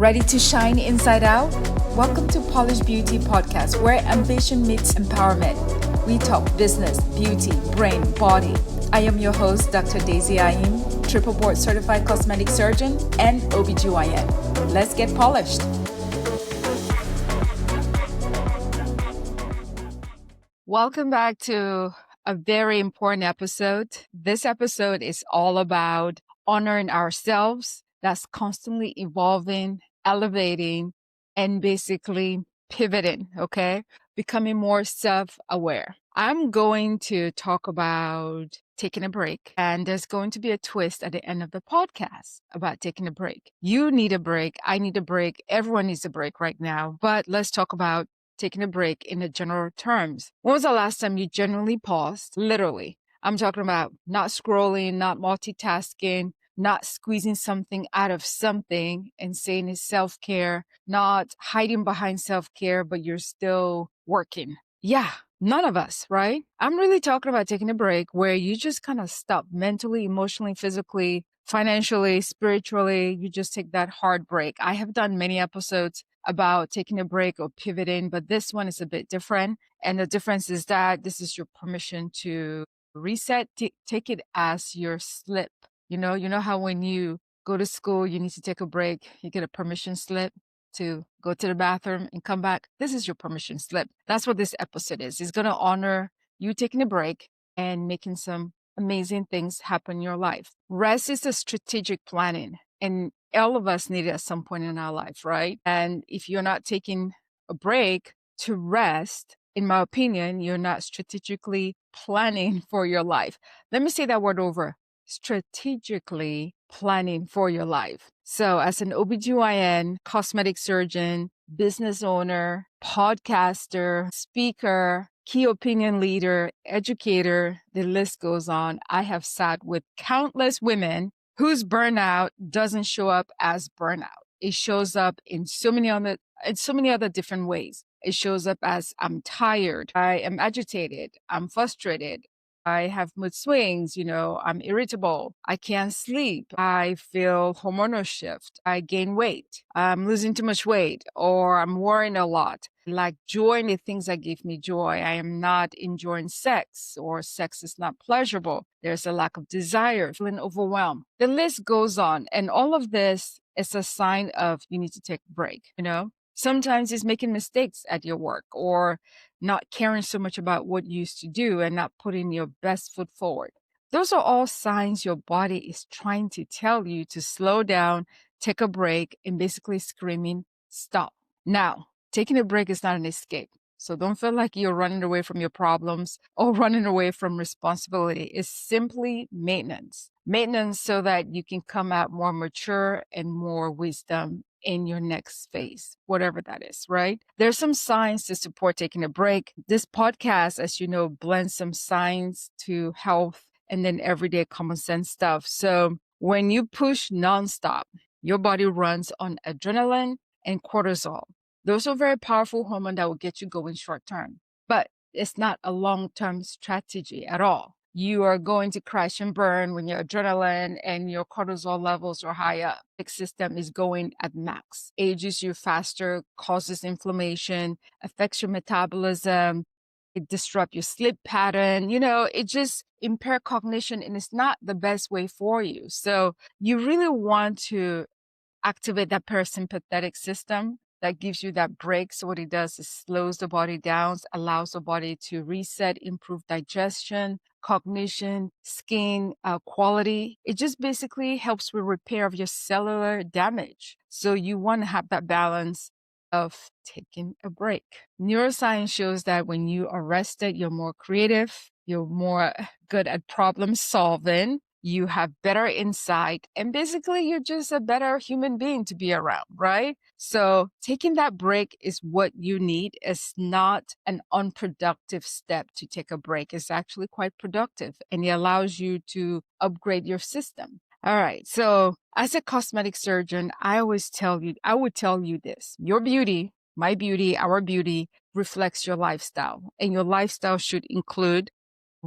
Ready to shine inside out? Welcome to Polished Beauty Podcast, where ambition meets empowerment. We talk business, beauty, brain, body. I am your host, Dr. Daisy Ayim, triple board certified cosmetic surgeon and OBGYN. Let's get polished. Welcome back to a very important episode. This episode is all about honoring ourselves. That's constantly evolving, elevating, and basically pivoting, okay? Becoming more self-aware. I'm going to talk about taking a break, and there's going to be a twist at the end of the podcast about taking a break. You need a break. I need a break. Everyone needs a break right now. But let's talk about taking a break in the general terms. When was the last time you genuinely paused? Literally. I'm talking about not scrolling, not multitasking, not squeezing something out of something and saying it's self-care, not hiding behind self-care, but you're still working. Yeah, none of us, right? I'm really talking about taking a break where you just kind of stop mentally, emotionally, physically, financially, spiritually. You just take that hard break. I have done many episodes about taking a break or pivoting, but this one is a bit different. And the difference is that this is your permission to reset, take it as your slip. You know how when you go to school, you need to take a break, you get a permission slip to go to the bathroom and come back. This is your permission slip. That's what this episode is. It's going to honor you taking a break and making some amazing things happen in your life. Rest is a strategic planning, and all of us need it at some point in our life, right? And if you're not taking a break to rest, in my opinion, you're not strategically planning for your life. Let me say that word over. Strategically planning for your life. So as an OBGYN, cosmetic surgeon, business owner, podcaster, speaker, key opinion leader, educator, the list goes on. I have sat with countless women whose burnout doesn't show up as burnout. It shows up in so many other different ways. It shows up as I'm tired, I am agitated, I'm frustrated, I have mood swings, I'm irritable, I can't sleep, I feel hormonal shift, I gain weight, I'm losing too much weight, or I'm worrying a lot. Like joy in the things that give me joy. I am not enjoying sex, or sex is not pleasurable. There's a lack of desire, feeling overwhelmed. The list goes on. And all of this is a sign of you need to take a break, Sometimes it's making mistakes at your work or not caring so much about what you used to do and not putting your best foot forward. Those are all signs your body is trying to tell you to slow down, take a break, and basically screaming, stop. Now, taking a break is not an escape. So don't feel like you're running away from your problems or running away from responsibility. It's simply maintenance. Maintenance so that you can come out more mature and more wisdom in your next phase, whatever that is, right? There's some science to support taking a break. This podcast, as you know, blends some science to health and then everyday common sense stuff. So when you push nonstop, your body runs on adrenaline and cortisol. Those are very powerful hormones that will get you going short term, but it's not a long-term strategy at all. You are going to crash and burn when your adrenaline and your cortisol levels are high up. The system is going at max. Ages you faster, causes inflammation, affects your metabolism. It disrupts your sleep pattern. It just impair cognition, and it's not the best way for you. So you really want to activate that parasympathetic system that gives you that break. So what it does is slows the body down, allows the body to reset, improve digestion, cognition, skin quality. It just basically helps with repair of your cellular damage. So you want to have that balance of taking a break. Neuroscience shows that when you are rested, you're more creative, you're more good at problem solving, you have better insight, and basically you're just a better human being to be around, right? So taking that break is what you need. It's not an unproductive step to take a break. It's actually quite productive, and it allows you to upgrade your system. All right. So as a cosmetic surgeon, I would tell you this: your beauty, my beauty, our beauty reflects your lifestyle, and your lifestyle should include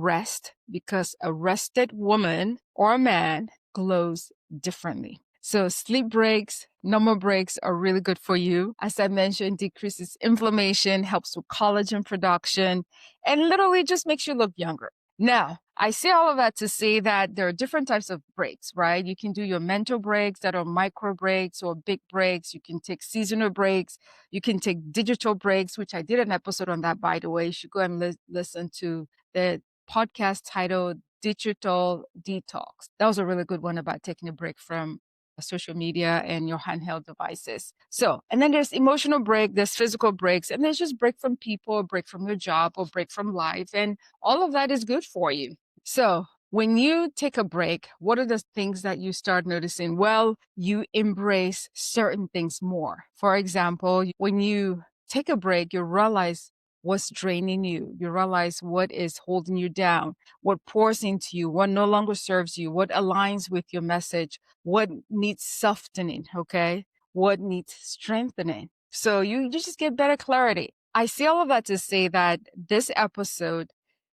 rest, because a rested woman or a man glows differently. So sleep breaks, normal breaks are really good for you. As I mentioned, decreases inflammation, helps with collagen production, and literally just makes you look younger. Now, I say all of that to say that there are different types of breaks, right? You can do your mental breaks that are micro breaks or big breaks. You can take seasonal breaks. You can take digital breaks, which I did an episode on that, by the way. You should go and listen to the podcast titled Digital Detox. That was a really good one about taking a break from social media and your handheld devices. So, and then there's emotional break, there's physical breaks, and there's just break from people, break from your job, or break from life. And all of that is good for you. So, when you take a break, what are the things that you start noticing? Well, you embrace certain things more. For example, when you take a break, you realize what's draining you. You realize what is holding you down, what pours into you, what no longer serves you, what aligns with your message, what needs softening, okay? What needs strengthening. So you just get better clarity. I say all of that to say that this episode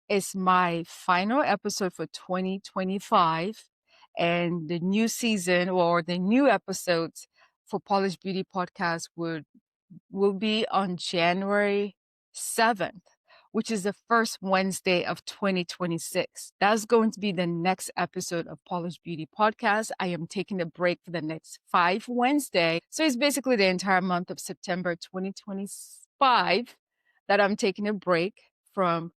is my final episode for 2025, and the new season or the new episodes for Polish Beauty Podcast will be on January 7th, which is the first Wednesday of 2026. That's going to be the next episode of Polish Beauty Podcast. I am taking a break for the next 5 Wednesdays. So it's basically the entire month of September 2025 that I'm taking a break from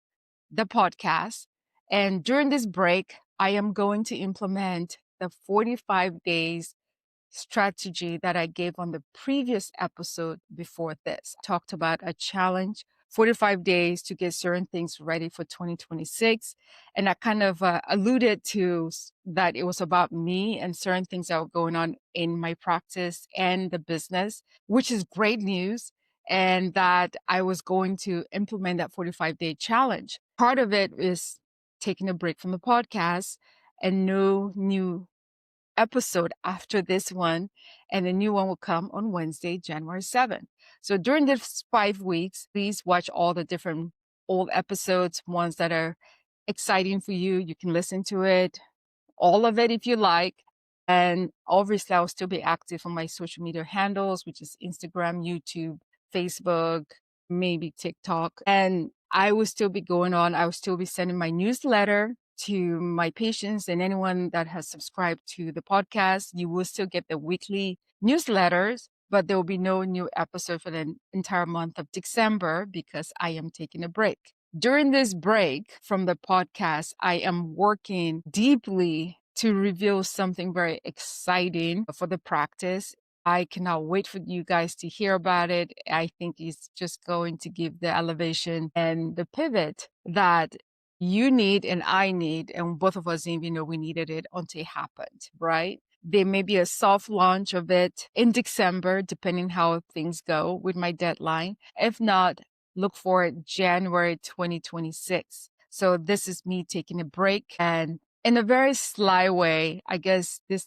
the podcast. And during this break, I am going to implement the 45 days strategy that I gave on the previous episode before this. I talked about a challenge, 45 days to get certain things ready for 2026. And I kind of alluded to that it was about me and certain things that were going on in my practice and the business, which is great news. And that I was going to implement that 45-day challenge. Part of it is taking a break from the podcast and no new episode after this one, and a new one will come on Wednesday, January 7th. So during this 5 weeks, please watch all the different old episodes, ones that are exciting for you. You can listen to it, all of it if you like. And obviously, I'll still be active on my social media handles, which is Instagram, YouTube, Facebook, maybe TikTok. And I will still be going on. I will still be sending my newsletter to my patients and anyone that has subscribed to the podcast. You will still get the weekly newsletters, but there will be no new episode for the entire month of December because I am taking a break. During this break from the podcast, I am working deeply to reveal something very exciting for the practice. I cannot wait for you guys to hear about it. I think it's just going to give the elevation and the pivot that you need and I need, and both of us, we needed it until it happened, right? There may be a soft launch of it in December, depending how things go with my deadline. If not, look for it January 2026. So this is me taking a break, and in a very sly way, I guess this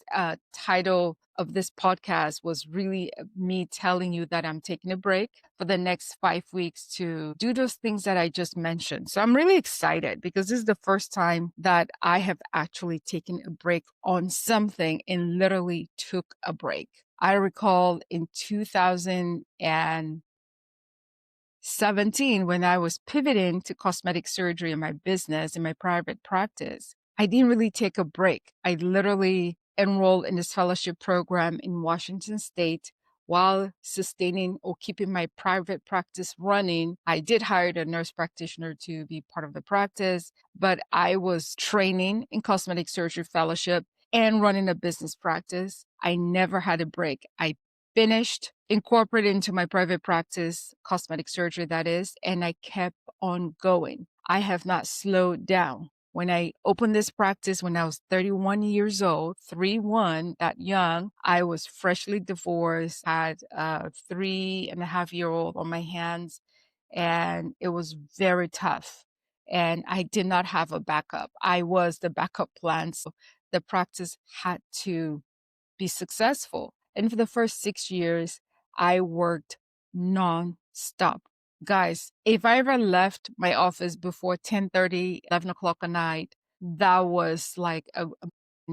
title of this podcast was really me telling you that I'm taking a break for the next 5 weeks to do those things that I just mentioned. So I'm really excited because this is the first time that I have actually taken a break on something and literally took a break. I recall in 2017 when I was pivoting to cosmetic surgery in my business, in my private practice. I didn't really take a break. I literally enrolled in this fellowship program in Washington State while sustaining or keeping my private practice running. I did hire a nurse practitioner to be part of the practice, but I was training in cosmetic surgery fellowship and running a business practice. I never had a break. I finished, incorporated into my private practice, cosmetic surgery, that is, and I kept on going. I have not slowed down. When I opened this practice when I was 31 years old, 3-1, that young, I was freshly divorced, had a 3.5-year-old on my hands, and it was very tough. And I did not have a backup. I was the backup plan. So the practice had to be successful. And for the first 6 years, I worked nonstop. Guys, if I ever left my office before 10:30, 11 o'clock at night, that was like a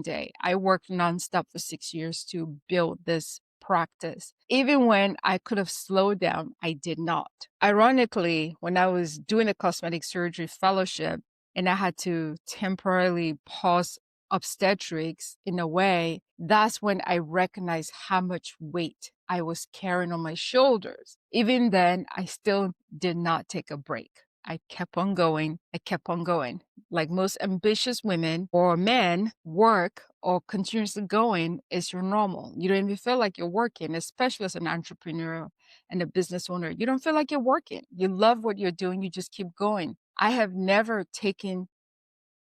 day. I worked nonstop for 6 years to build this practice. Even when I could have slowed down, I did not. Ironically, when I was doing a cosmetic surgery fellowship and I had to temporarily pause obstetrics in a way, that's when I recognized how much weight I was carrying on my shoulders. Even then, I still did not take a break. I kept on going. I kept on going. Like most ambitious women or men, work or continuously going is your normal. You don't even feel like you're working, especially as an entrepreneur and a business owner. You don't feel like you're working. You love what you're doing. You just keep going. I have never taken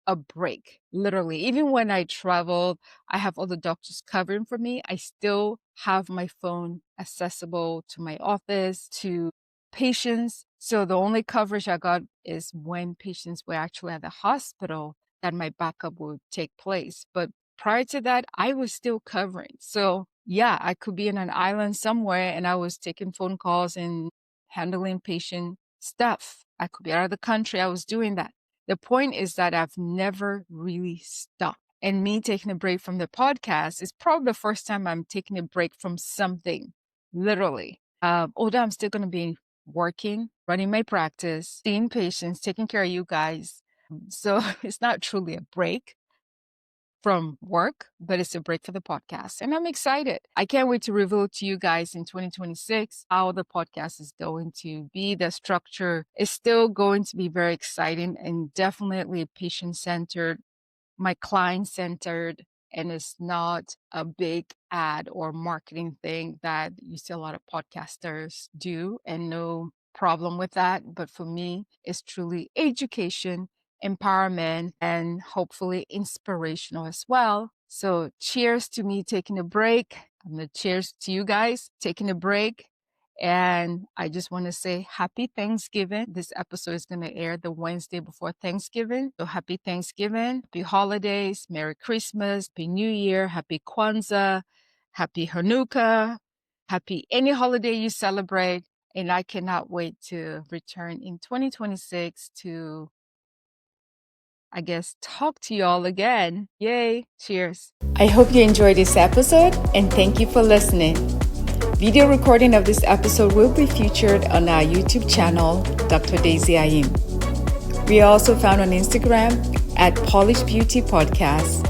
a break, literally. Even when I traveled, I have all the doctors covering for me. I still have my phone accessible to my office, to patients. So the only coverage I got is when patients were actually at the hospital that my backup would take place. But prior to that, I was still covering. So yeah, I could be in an island somewhere and I was taking phone calls and handling patient stuff. I could be out of the country. I was doing that. The point is that I've never really stopped. And me taking a break from the podcast is probably the first time I'm taking a break from something, literally. Although I'm still going to be working, running my practice, seeing patients, taking care of you guys. So it's not truly a break from work, but it's a break for the podcast. And I'm excited. I can't wait to reveal to you guys in 2026 how the podcast is going to be. The structure is still going to be very exciting and definitely patient centered, my client centered, and it's not a big ad or marketing thing that you see a lot of podcasters do, and no problem with that. But for me, it's truly education, empowerment, and hopefully inspirational as well. So cheers to me taking a break. I'm going to cheers to you guys taking a break. And I just want to say happy Thanksgiving. This episode is going to air the Wednesday before Thanksgiving. So happy Thanksgiving, happy holidays, Merry Christmas, Happy New Year, happy Kwanzaa, happy Hanukkah, happy any holiday you celebrate. And I cannot wait to return in 2026 to, I guess, talk to y'all again. Yay. Cheers. I hope you enjoyed this episode and thank you for listening. Video recording of this episode will be featured on our YouTube channel, Dr. Daisy Ayim. We are also found on Instagram at Polish Beauty Podcast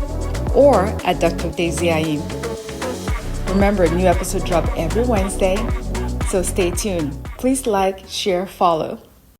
or at Dr. Daisy Ayim. Remember, new episode drop every Wednesday, so stay tuned. Please like, share, follow.